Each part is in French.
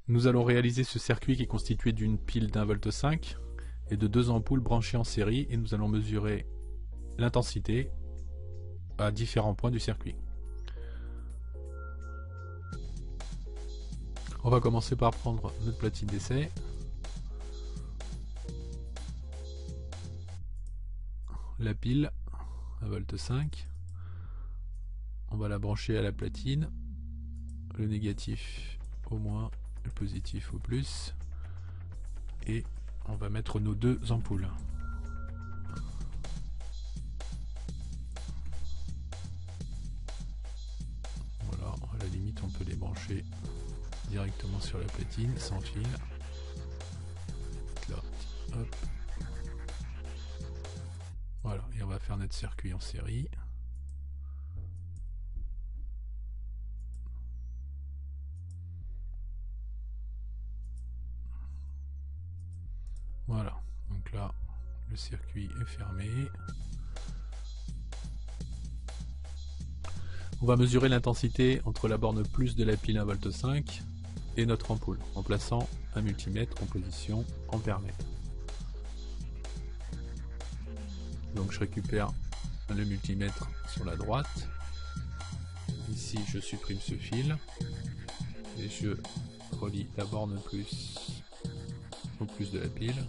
Nous allons réaliser ce circuit qui est constitué d'une pile d'1,5 V et de 2 ampoules branchées en série, et nous allons mesurer l'intensité à différents points du circuit. On va commencer par prendre notre platine d'essai. La pile 1,5 V. On va la brancher à la platine. Le négatif au moins, le positif au plus. Et on va mettre nos deux ampoules. Voilà, à la limite on peut les brancher directement sur la platine sans fil. Là, hop. Voilà, et on va faire notre circuit en série. Voilà, donc là le circuit est fermé. On va mesurer l'intensité entre la borne plus de la pile 1,5 V et notre ampoule en plaçant un multimètre en position ampère-mètre. Donc je récupère le multimètre sur la droite. Ici je supprime ce fil et je relie la borne plus au plus de la pile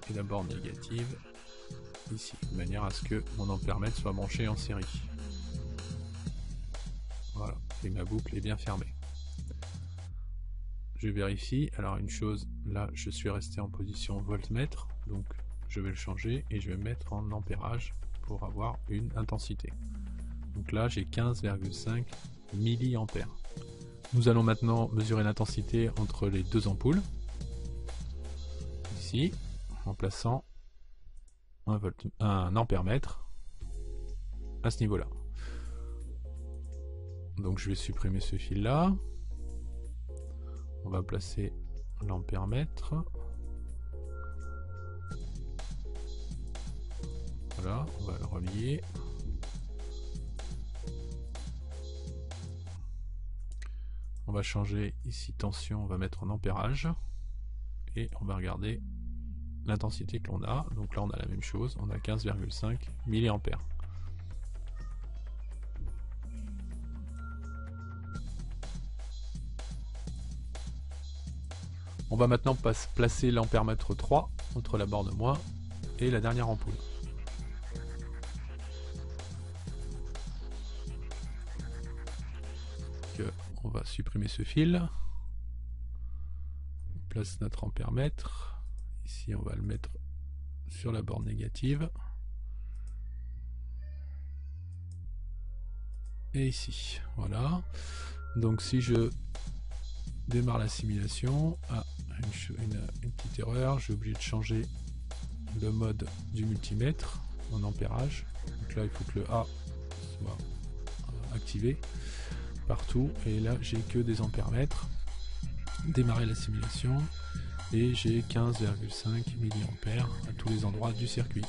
et la borne négative ici, de manière à ce que mon ampère-mètre soit branché en série. Voilà, et ma boucle est bien fermée. Je vérifie, alors une chose, là je suis resté en position voltmètre, donc je vais le changer et je vais me mettre en ampérage pour avoir une intensité. Donc là j'ai 15,5 mA. Nous allons maintenant mesurer l'intensité entre les deux ampoules, ici, en plaçant un ampère-mètre à ce niveau-là. Donc je vais supprimer ce fil là. On va placer l'ampère-mètre. Voilà, on va le relier. On va changer ici tension, on va mettre en ampérage. Et on va regarder l'intensité que l'on a. Donc là on a la même chose, on a 15,5 mA. On va maintenant placer l'ampère-mètre 3 entre la borne moins et la dernière ampoule. On va supprimer ce fil. On place notre ampère-mètre. Ici on va le mettre sur la borne négative. Et ici, voilà. Donc si je démarre la simulation, une petite erreur, j'ai oublié de changer le mode du multimètre en ampérage. Donc là il faut que le A soit activé partout, et là j'ai que des ampères-mètres. Démarrer la simulation et j'ai 15,5 mA à tous les endroits du circuit.